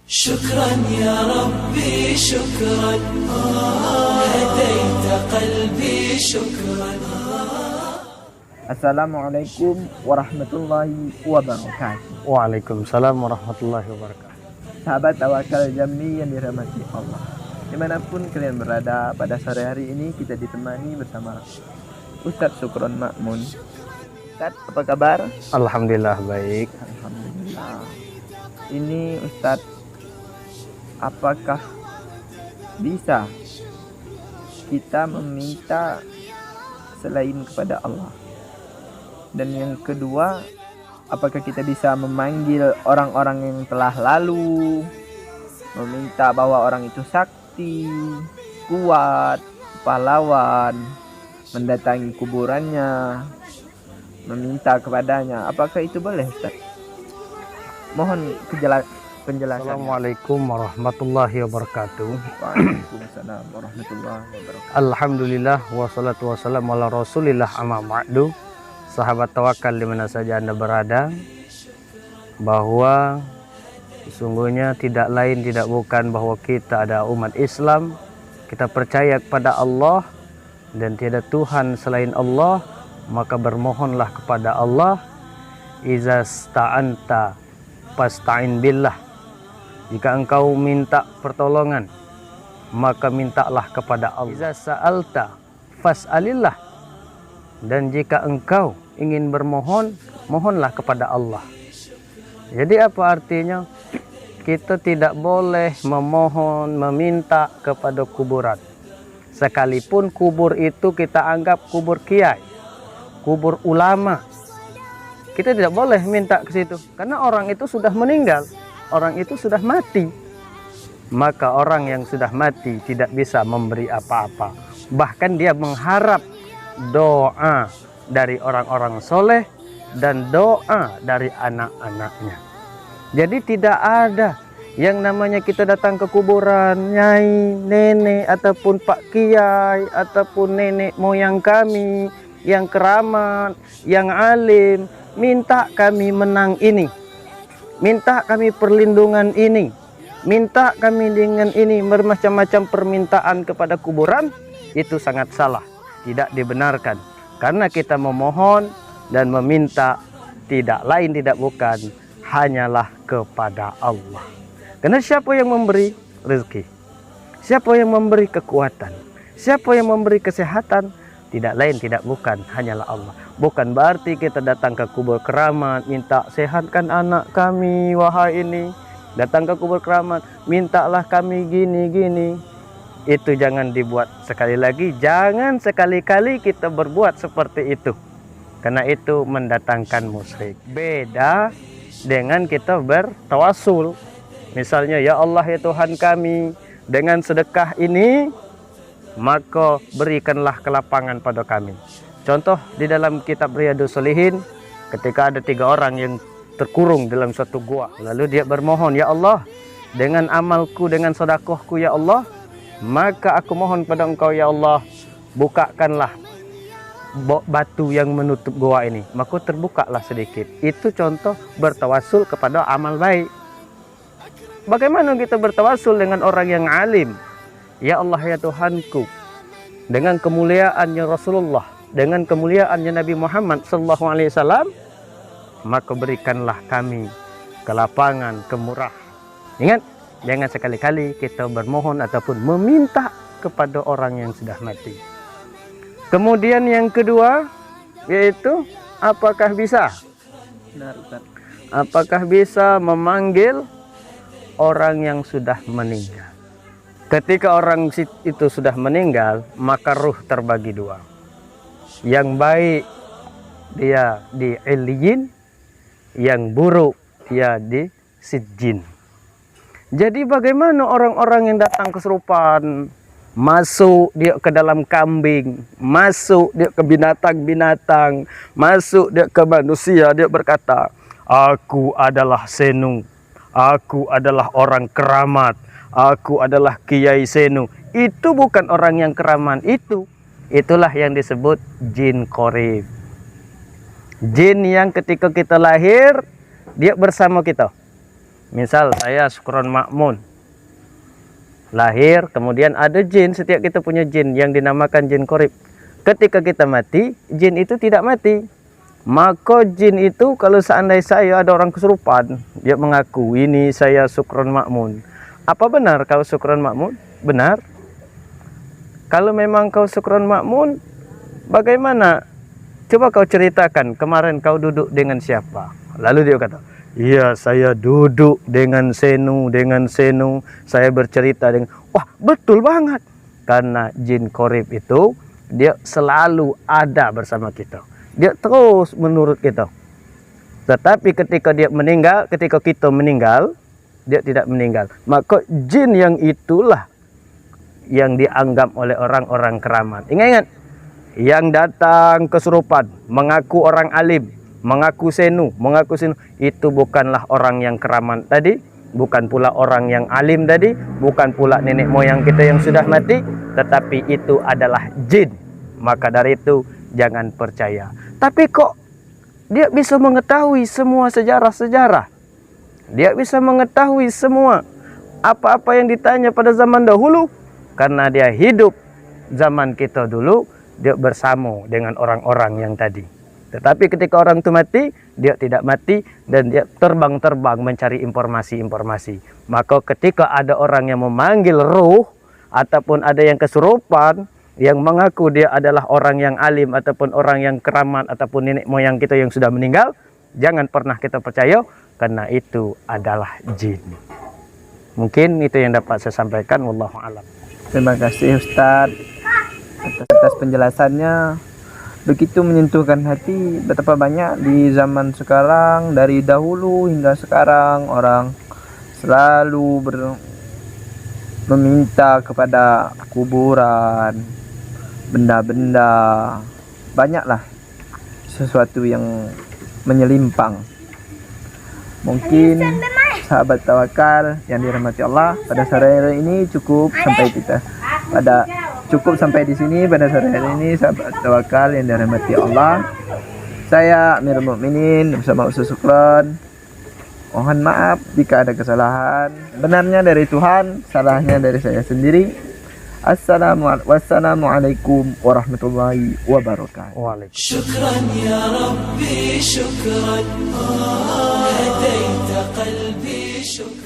شكرا يا ربي شكرا هديت قلبي شكرا. Assalamualaikum warahmatullahi wabarakatuh. Waalaikumsalam warahmatullahi wabarakatuh. Sahabat Tawakal Jammi yang dirahmati Allah, dimanapun kalian berada, pada sore hari ini kita ditemani bersama Ustadz Sukron Ma'mun. Ustadz, apa kabar? Alhamdulillah baik. Alhamdulillah. Ini Ustadz, apakah bisa kita meminta selain kepada Allah? Dan yang kedua, apakah kita bisa memanggil orang-orang yang telah lalu, meminta bahwa orang itu sakti, kuat, pahlawan, mendatangi kuburannya, meminta kepadanya? Apakah itu boleh, Ustaz? Mohon penjelasan. Assalamualaikum warahmatullahi wabarakatuh. Waalaikumsalam warahmatullahi wabarakatuh. Alhamdulillah wassalatu wassalamu ala rasulillah amma ba'du. Sahabat tawakal dimana saja Anda berada, bahwa sesungguhnya tidak lain tidak bukan bahwa kita ada umat Islam, kita percaya kepada Allah dan tiada Tuhan selain Allah, maka bermohonlah kepada Allah. Iza sta'anta fasta'in billah. Jika engkau minta pertolongan, maka mintalah kepada Allah. Iza sa'alta fas'alillah. Dan jika engkau ingin bermohon, mohonlah kepada Allah. Jadi apa artinya? Kita tidak boleh memohon, meminta kepada kuburan. Sekalipun kubur itu kita anggap kubur kiai, kubur ulama, kita tidak boleh minta ke situ. Karena orang itu sudah meninggal, orang itu sudah mati. Maka orang yang sudah mati tidak bisa memberi apa-apa. Bahkan dia mengharap doa dari orang-orang soleh dan doa dari anak-anaknya. Jadi tidak ada yang namanya kita datang ke kuburan nyai, nenek, ataupun pak kiai, ataupun nenek moyang kami yang keramat, yang alim, minta kami menang ini, minta kami perlindungan ini, minta kami dengan ini, bermacam-macam permintaan kepada kuburan. Itu sangat salah, tidak dibenarkan. Karena kita memohon dan meminta tidak lain tidak bukan hanyalah kepada Allah. Karena siapa yang memberi rezeki, siapa yang memberi kekuatan, siapa yang memberi kesehatan, tidak lain tidak bukan hanyalah Allah. Bukan berarti kita datang ke kubur keramat minta sehatkan anak kami, wahai ini. Datang ke kubur keramat mintalah kami gini-gini. Itu jangan dibuat. Sekali lagi, jangan sekali-kali kita berbuat seperti itu, karena itu mendatangkan musyrik. Beda dengan kita bertawasul. Misalnya, ya Allah ya Tuhan kami, dengan sedekah ini maka berikanlah kelapangan pada kami. Contoh di dalam kitab Riyadhus Shalihin, ketika ada 3 orang yang terkurung dalam suatu gua, lalu dia bermohon, ya Allah, dengan amalku, dengan sedekahku ya Allah, maka aku mohon pada engkau ya Allah, bukakanlah batu yang menutup gua ini. Maka terbukalah sedikit. Itu contoh bertawasul kepada amal baik. Bagaimana kita bertawasul dengan orang yang alim? Ya Allah ya Tuhanku, dengan kemuliaannya Rasulullah, dengan kemuliaannya Nabi Muhammad SAW, maka berikanlah kami kelapangan, kemurahan. Ingat, jangan sekali-kali kita bermohon ataupun meminta kepada orang yang sudah mati. Kemudian yang kedua, yaitu apakah bisa? Apakah bisa memanggil orang yang sudah meninggal? Ketika orang itu sudah meninggal, maka ruh terbagi 2. Yang baik dia di Illiyin, yang buruk dia di Sijjin. Jadi bagaimana orang-orang yang datang kesurupan, masuk dia ke dalam kambing, masuk dia ke binatang-binatang, masuk dia ke manusia, dia berkata, aku adalah Senu, aku adalah orang keramat, aku adalah Kiai Senu. Itu bukan orang yang keramat, itulah yang disebut jin qorib. Jin yang ketika kita lahir dia bersama kita. Misal saya Sukron Ma'mun, lahir, kemudian ada jin, setiap kita punya jin yang dinamakan jin qorib. Ketika kita mati, jin itu tidak mati. Maka jin itu kalau seandainya saya ada orang kesurupan, dia mengaku, ini saya Sukron Ma'mun. Apa benar kau Sukron Ma'mun? Benar. Kalau memang kau Sukron Ma'mun, bagaimana? Coba kau ceritakan, kemarin kau duduk dengan siapa? Lalu dia kata, iya, saya duduk dengan Senu, saya bercerita dengan, wah betul banget. Karena jin qorib itu, dia selalu ada bersama kita. Dia terus menurut kita. Tetapi ketika dia meninggal, ketika kita meninggal, dia tidak meninggal. Maka jin yang itulah yang dianggap oleh orang-orang keramat. Ingat, yang datang kesurupan, mengaku orang alim, mengaku Senu, itu bukanlah orang yang keramat tadi, bukan pula orang yang alim tadi, bukan pula nenek moyang kita yang sudah mati, tetapi itu adalah jin. Maka dari itu jangan percaya. Tapi kok dia bisa mengetahui semua sejarah-sejarah? Dia bisa mengetahui semua apa-apa yang ditanya pada zaman dahulu, karena dia hidup zaman kita dulu. Dia bersama dengan orang-orang yang tadi. Tetapi ketika orang itu mati, dia tidak mati dan dia terbang-terbang mencari informasi-informasi. Maka ketika ada orang yang memanggil ruh ataupun ada yang kesurupan yang mengaku dia adalah orang yang alim ataupun orang yang keramat ataupun nenek moyang kita yang sudah meninggal, jangan pernah kita percaya karena itu adalah jin. Mungkin itu yang dapat saya sampaikan. Wallahu a'lam. Terima kasih Ustadz atas penjelasannya, begitu menyentuhkan hati. Betapa banyak di zaman sekarang, dari dahulu hingga sekarang, orang selalu meminta kepada kuburan, benda-benda, banyaklah sesuatu yang menyelimpang. Mungkin sahabat tawakal yang dirahmati Allah, pada sore hari ini cukup sampai di sini pada sore hari ini, sahabat tawakal yang dirahmati Allah. Saya Amirul Mukminin bersama Ustaz Sukron. Mohon maaf jika ada kesalahan. Benarnya dari Tuhan, salahnya dari saya sendiri. Wassalamualaikum warahmatullahi wabarakatuh. شكرا يا ربي شكرا هديت قلبي شكرا